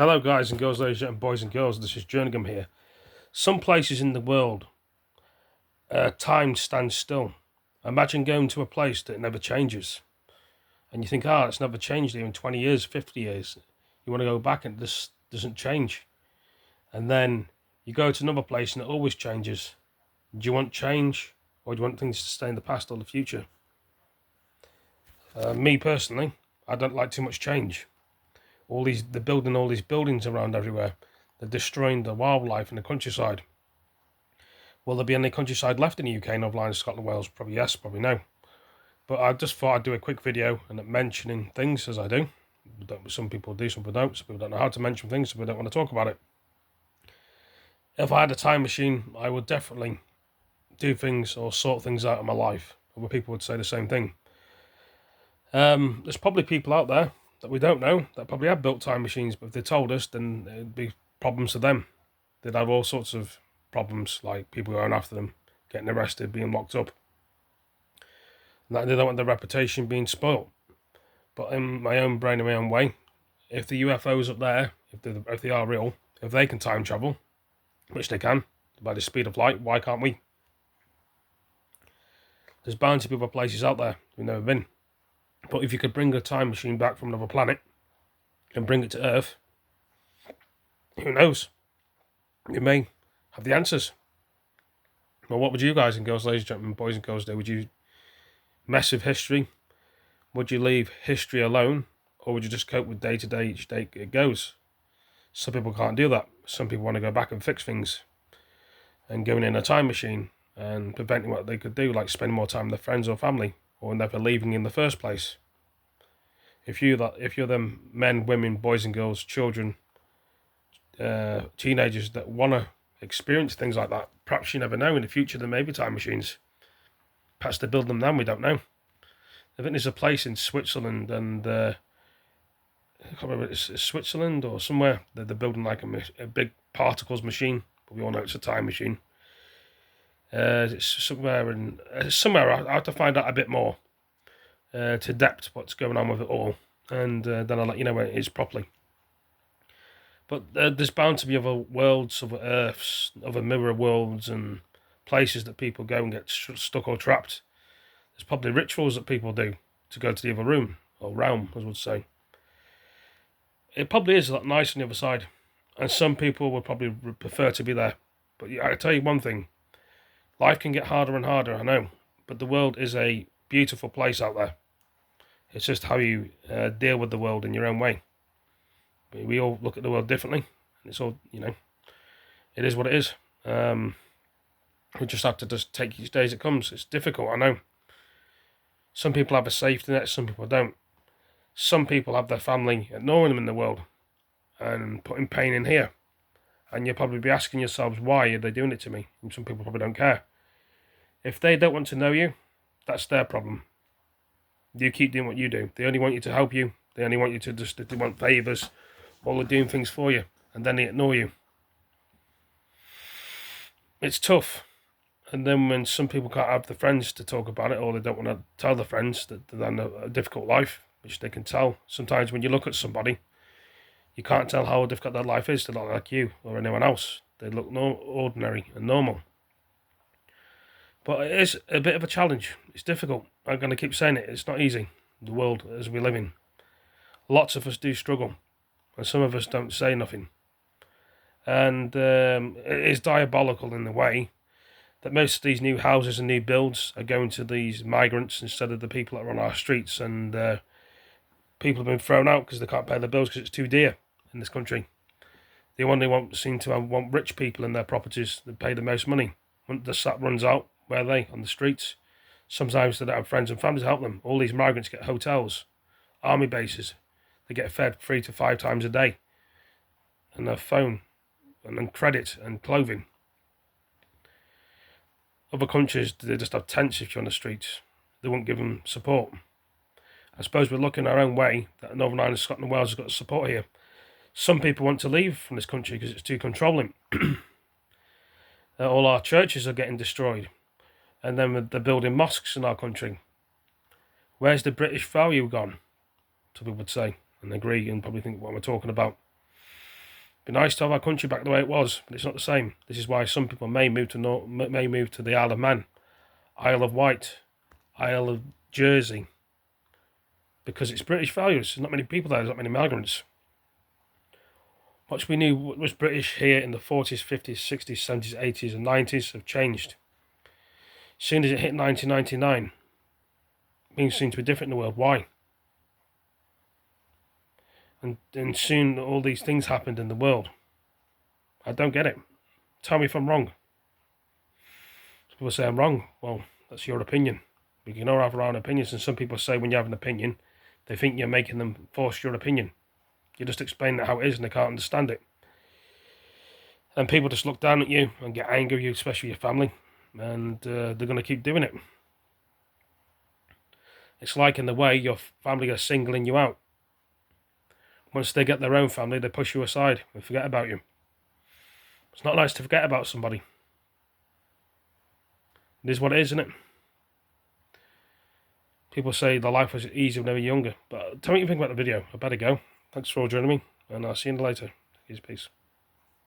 Hello guys and girls, ladies and boys and girls, this is Jerningham here. Some places in the world, time stands still. Imagine going to a place that never changes. And you think, it's never changed here in 20 years, 50 years. You want to go back and this doesn't change. And then you go to another place and it always changes. Do you want change, or do you want things to stay in the past or the future? Me personally, I don't like too much change. They're building all these buildings around everywhere. They're destroying the wildlife and the countryside. Will there be any countryside left in the UK, Northern Ireland, Scotland, Wales? Probably yes, probably no. But I just thought I'd do a quick video and mentioning things as I do. Some people do, some people don't. Some people don't know how to mention things, some people don't want to talk about it. If I had a time machine, I would definitely do things or sort things out in my life. Other people would say the same thing. There's probably people out there that we don't know that probably have built time machines, but if they told us, then it'd be problems to them. They'd have all sorts of problems, like people going after them, getting arrested, being locked up. And they don't want their reputation being spoilt. But in my own brain, in my own way, if the UFOs up there, if they are real, if they can time travel, which they can, by the speed of light, why can't we? There's bound to be other places out there we've never been. But if you could bring a time machine back from another planet and bring it to Earth, who knows? You may have the answers. Well, what would you guys and girls, ladies and gentlemen, boys and girls do? Would you mess with history? Would you leave history alone? Or would you just cope with day to day, each day it goes? Some people can't do that. Some people want to go back and fix things and going in a time machine and preventing what they could do, like spending more time with their friends or family, or never leaving in the first place. If you're them men, women, boys and girls, children, teenagers that want to experience things like that, perhaps you never know, in the future there may be time machines. Perhaps they build them now, we don't know. I think there's a place in Switzerland, and I can't remember, it's Switzerland or somewhere, they're building like a big particles machine, but we all know it's a time machine. It's somewhere I have to find out a bit more to depth what's going on with it all, and then I'll let you know where it is properly. But there's bound to be other worlds, other Earths, other mirror worlds, and places that people go and get stuck or trapped. There's probably rituals that people do to go to the other room, or realm, as would say. It probably is a lot nicer on the other side, and some people would probably prefer to be there. But I tell you one thing, life can get harder and harder, I know, but the world is a beautiful place out there. It's just how you deal with the world in your own way. We all look at the world differently, and it's all, it is what it is. We just have to just take each day as it comes. It's difficult, I know. Some people have a safety net, some people don't. Some people have their family ignoring them in the world and putting pain in here. And you'll probably be asking yourselves, why are they doing it to me? And some people probably don't care. If they don't want to know you, that's their problem. You keep doing what you do. They only want you to help you. They only want you to they want favours. All they're doing things for you, and then they ignore you. It's tough. And then when some people can't have the friends to talk about it, or they don't want to tell the friends that they're in a difficult life, which they can tell. Sometimes when you look at somebody, you can't tell how difficult their life is. They're not like you or anyone else. They look ordinary and normal. But it is a bit of a challenge. It's difficult. I'm going to keep saying it. It's not easy. The world as we live in. Lots of us do struggle. And some of us don't say nothing. And it is diabolical in the way that most of these new houses and new builds are going to these migrants instead of the people that are on our streets. And people have been thrown out because they can't pay their bills because it's too dear in this country. They only seem to want rich people in their properties that pay the most money. When the sap runs out, where are they? On the streets. Sometimes they don't have friends and family to help them. All these migrants get hotels, army bases. They get fed 3 to 5 times a day. And their phone, and then credit and clothing. Other countries, they just have tents if you're on the streets. They won't give them support. I suppose we're looking our own way that Northern Ireland, Scotland and Wales has got support here. Some people want to leave from this country because it's too controlling. All our churches are getting destroyed. And then they're building mosques in our country. Where's the British value gone? Some people would say, and agree and probably think what we're talking about. Be nice to have our country back the way it was, but it's not the same. This is why some people may move to the Isle of Man, Isle of Wight, Isle of Jersey, because it's British values. There's not many people there. There's not many migrants. What we knew was British here in the 40s, 50s, 60s, 70s, 80s, and 90s have changed. As soon as it hit 1999, things seemed to be different in the world. Why? And soon all these things happened in the world. I don't get it. Tell me if I'm wrong. People say I'm wrong. Well, that's your opinion. We can all have our own opinions, and some people say when you have an opinion, they think you're making them force your opinion. You just explain how it is and they can't understand it. And people just look down at you and get angry at you, especially your family, and they're going to keep doing it. It's like in the way your family are singling you out. Once they get their own family, they push you aside and forget about you. It's not nice to forget about somebody. It is what it is, isn't it? People say the life was easy when they were younger. But tell me what you think about the video. I better go. Thanks for all joining me, and I'll see you later. Peace.